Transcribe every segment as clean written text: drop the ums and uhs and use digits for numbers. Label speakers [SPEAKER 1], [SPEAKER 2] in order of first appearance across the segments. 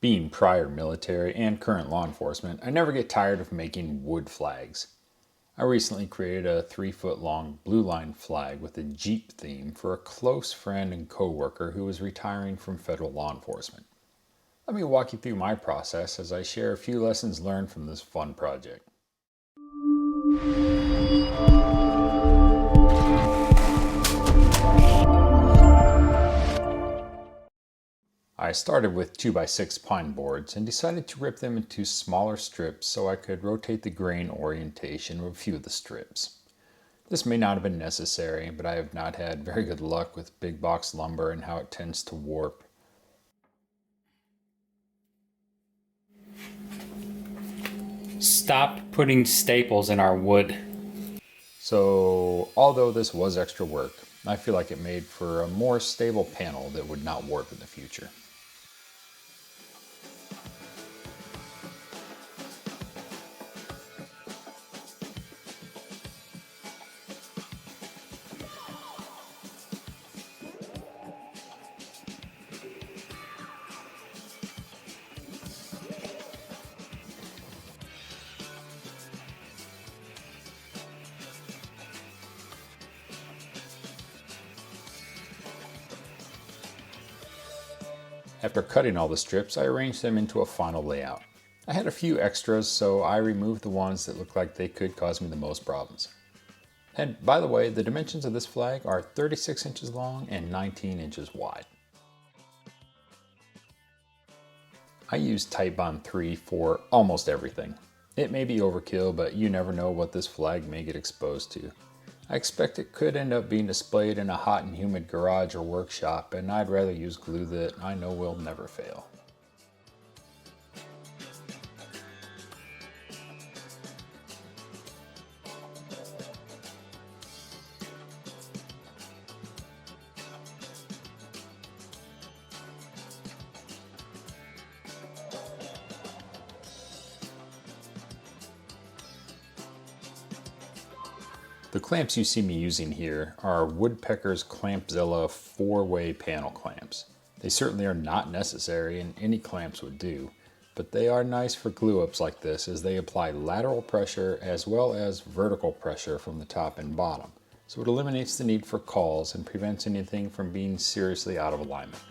[SPEAKER 1] Being prior military and current law enforcement, I never get tired of making wood flags. I recently created a 3-foot long blue line flag with a Jeep theme for a close friend and coworker who was retiring from federal law enforcement. Let me walk you through my process as I share a few lessons learned from this fun project. I started with 2x6 pine boards and decided to rip them into smaller strips so I could rotate the grain orientation of a few of the strips. This may not have been necessary, but I have not had very good luck with big box lumber and how it tends to warp.
[SPEAKER 2] Stop putting staples in our wood.
[SPEAKER 1] So, although this was extra work, I feel like it made for a more stable panel that would not warp in the future. After cutting all the strips, I arranged them into a final layout. I had a few extras, so I removed the ones that looked like they could cause me the most problems. And by the way, the dimensions of this flag are 36 inches long and 19 inches wide. I use Titebond 3 for almost everything. It may be overkill, but you never know what this flag may get exposed to. I expect it could end up being displayed in a hot and humid garage or workshop, and I'd rather use glue that I know will never fail. The clamps you see me using here are Woodpecker's Clampzilla 4-way panel clamps. They certainly are not necessary and any clamps would do, but they are nice for glue ups like this as they apply lateral pressure as well as vertical pressure from the top and bottom. So it eliminates the need for cauls and prevents anything from being seriously out of alignment.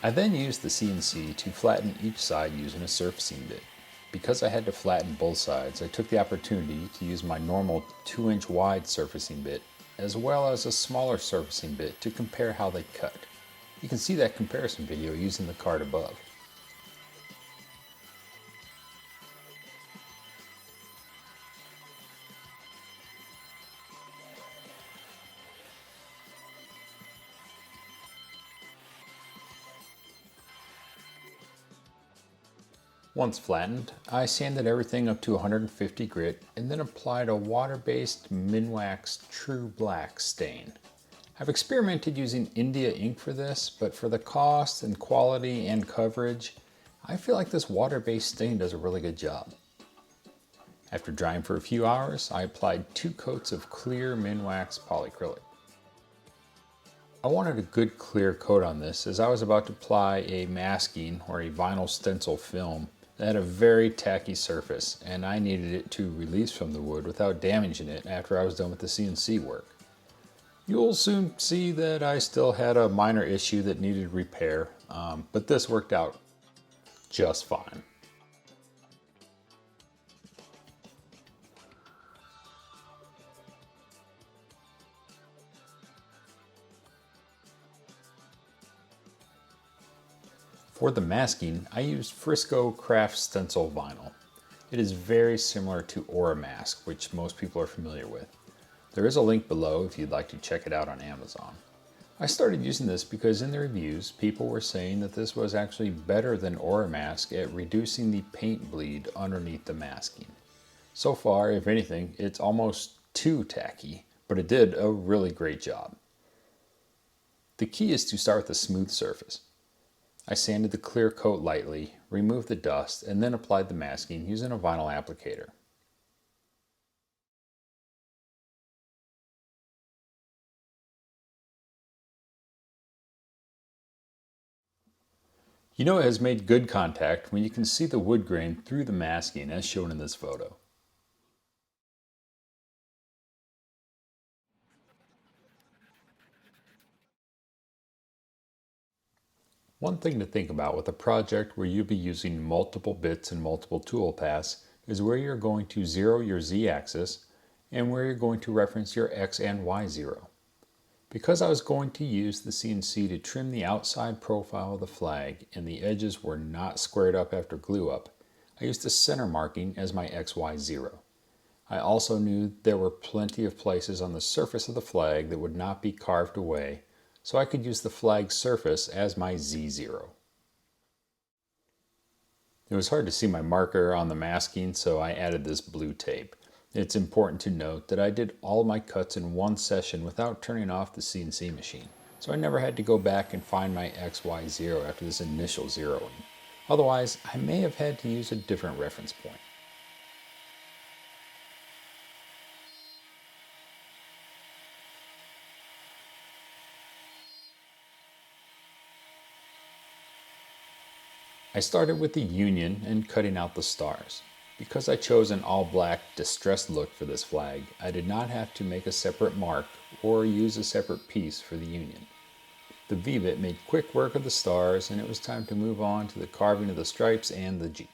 [SPEAKER 1] I then used the CNC to flatten each side using a surfacing bit. Because I had to flatten both sides, I took the opportunity to use my normal 2-inch wide surfacing bit as well as a smaller surfacing bit to compare how they cut. You can see that comparison video using the card above. Once flattened, I sanded everything up to 150 grit and then applied a water-based Minwax True Black stain. I've experimented using India ink for this, but for the cost and quality and coverage, I feel like this water-based stain does a really good job. After drying for a few hours, I applied 2 coats of clear Minwax polyacrylic. I wanted a good clear coat on this as I was about to apply a masking or a vinyl stencil film that had a very tacky surface and I needed it to release from the wood without damaging it after I was done with the CNC work. You'll soon see that I still had a minor issue that needed repair, but this worked out just fine. For the masking, I used Frisco Craft Stencil Vinyl. It is very similar to Oramask, which most people are familiar with. There is a link below if you'd like to check it out on Amazon. I started using this because in the reviews, people were saying that this was actually better than Oramask at reducing the paint bleed underneath the masking. So far, if anything, it's almost too tacky, but it did a really great job. The key is to start with a smooth surface. I sanded the clear coat lightly, removed the dust, and then applied the masking using a vinyl applicator. You know it has made good contact when you can see the wood grain through the masking as shown in this photo. One thing to think about with a project where you'll be using multiple bits and multiple tool paths is where you're going to zero your z-axis and where you're going to reference your x and y zero. Because I was going to use the CNC to trim the outside profile of the flag and the edges were not squared up after glue up, I used the center marking as my XY0. I also knew there were plenty of places on the surface of the flag that would not be carved away, so I could use the flag surface as my Z0. It was hard to see my marker on the masking, so I added this blue tape. It's important to note that I did all my cuts in one session without turning off the CNC machine, so I never had to go back and find my XY0 after this initial zeroing. Otherwise, I may have had to use a different reference point. I started with the union and cutting out the stars. Because I chose an all-black distressed look for this flag, I did not have to make a separate mark or use a separate piece for the union. The V-bit made quick work of the stars, and it was time to move on to the carving of the stripes and the Jeep.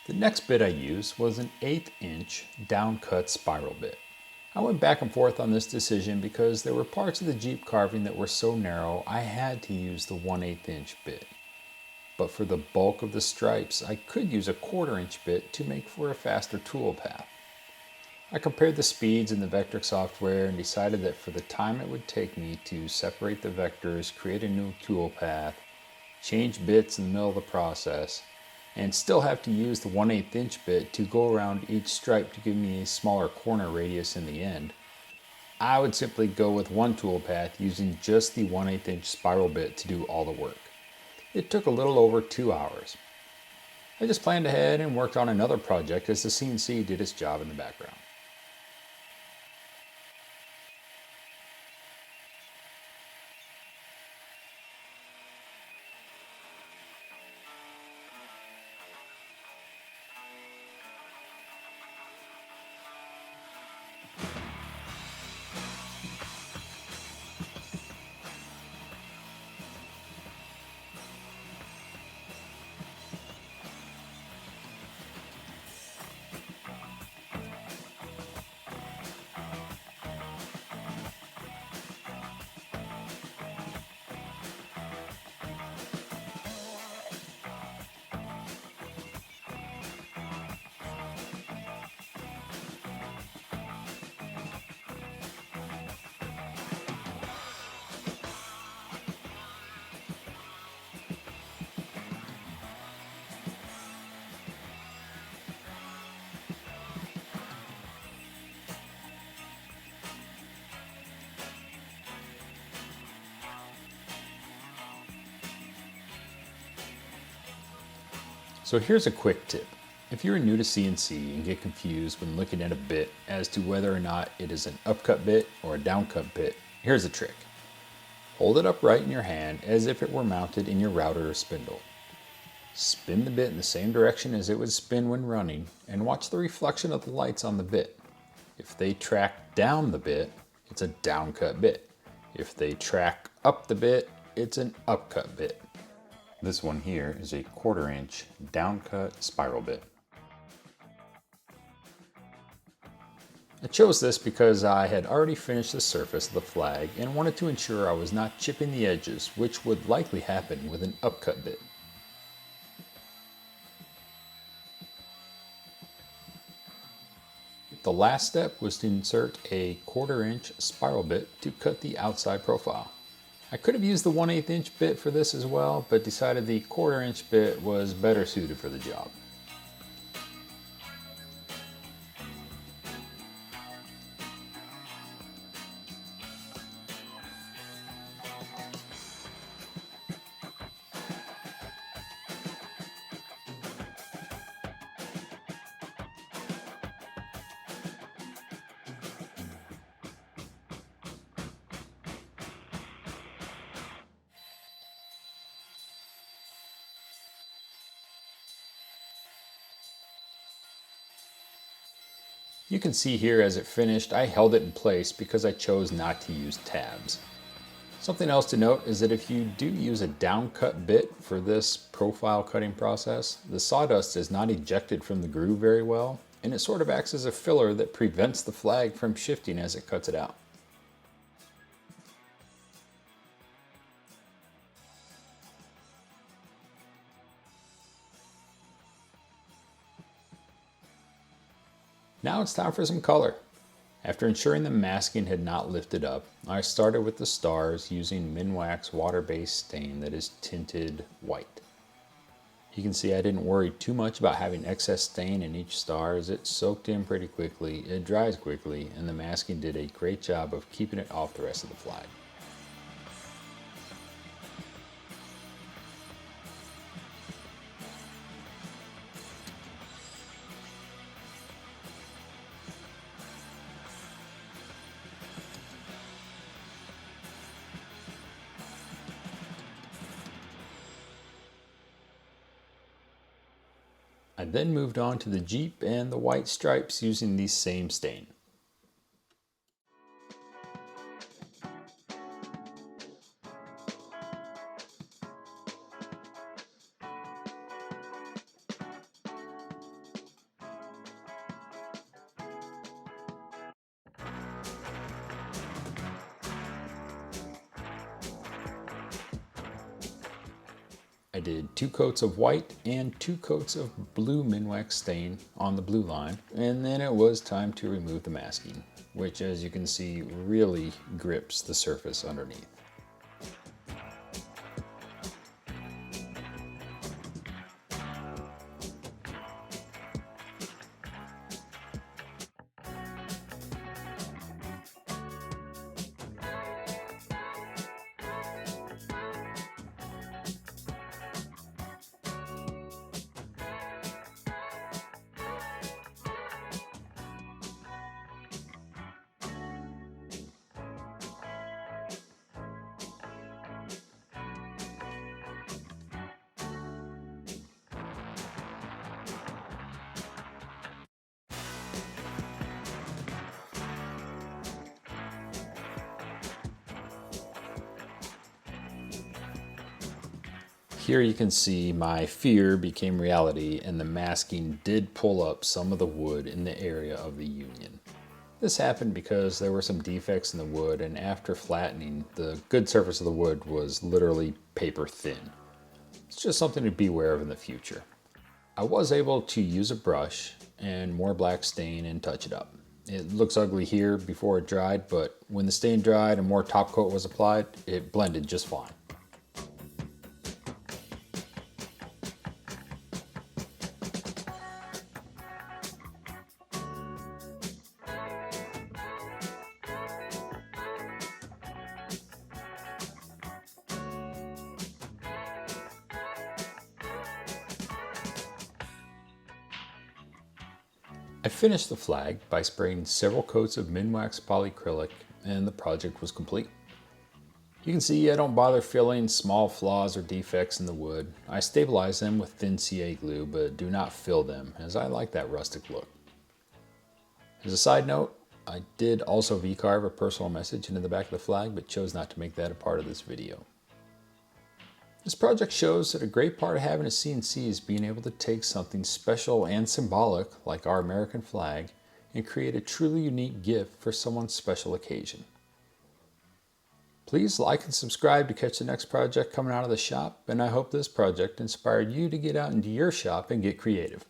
[SPEAKER 1] The next bit I used was an 1/8 inch downcut spiral bit. I went back and forth on this decision because there were parts of the Jeep carving that were so narrow I had to use the 1/8 inch bit. But for the bulk of the stripes, I could use a 1/4 inch bit to make for a faster tool path. I compared the speeds in the Vectric software and decided that for the time it would take me to separate the vectors, create a new tool path, change bits in the middle of the process, and still have to use the 1/8 inch bit to go around each stripe to give me a smaller corner radius in the end, I would simply go with one tool path using just the 1/8 inch spiral bit to do all the work. It took a little over 2 hours. I just planned ahead and worked on another project as the CNC did its job in the background. So here's a quick tip. If you're new to CNC and get confused when looking at a bit as to whether or not it is an upcut bit or a downcut bit, here's a trick. Hold it upright in your hand as if it were mounted in your router or spindle. Spin the bit in the same direction as it would spin when running and watch the reflection of the lights on the bit. If they track down the bit, it's a downcut bit. If they track up the bit, it's an upcut bit.
[SPEAKER 3] This one here is a 1/4 inch downcut spiral bit.
[SPEAKER 1] I chose this because I had already finished the surface of the flag and wanted to ensure I was not chipping the edges, which would likely happen with an upcut bit. The last step was to insert a 1/4 inch spiral bit to cut the outside profile. I could have used the 1/8 inch bit for this as well, but decided the 1/4 inch bit was better suited for the job. You can see here as it finished, I held it in place because I chose not to use tabs. Something else to note is that if you do use a downcut bit for this profile cutting process, the sawdust is not ejected from the groove very well, and it sort of acts as a filler that prevents the flag from shifting as it cuts it out. Now it's time for some color. After ensuring the masking had not lifted up, I started with the stars using Minwax water-based stain that is tinted white. You can see I didn't worry too much about having excess stain in each star as it soaked in pretty quickly, it dries quickly, and the masking did a great job of keeping it off the rest of the flag. I then moved on to the Jeep and the white stripes using the same stain. I did 2 coats of white and 2 coats of blue Minwax stain on the blue line, and then it was time to remove the masking, which as you can see really grips the surface underneath. Here you can see my fear became reality and the masking did pull up some of the wood in the area of the union. This happened because there were some defects in the wood, and after flattening, the good surface of the wood was literally paper thin. It's just something to be aware of in the future. I was able to use a brush and more black stain and touch it up. It looks ugly here before it dried, but when the stain dried and more top coat was applied, it blended just fine. I finished the flag by spraying several coats of Minwax polyacrylic, and the project was complete. You can see I don't bother filling small flaws or defects in the wood. I stabilize them with thin CA glue, but do not fill them as I like that rustic look. As a side note, I did also V-carve a personal message into the back of the flag, but chose not to make that a part of this video. This project shows that a great part of having a CNC is being able to take something special and symbolic, like our American flag, and create a truly unique gift for someone's special occasion. Please like and subscribe to catch the next project coming out of the shop, and I hope this project inspired you to get out into your shop and get creative.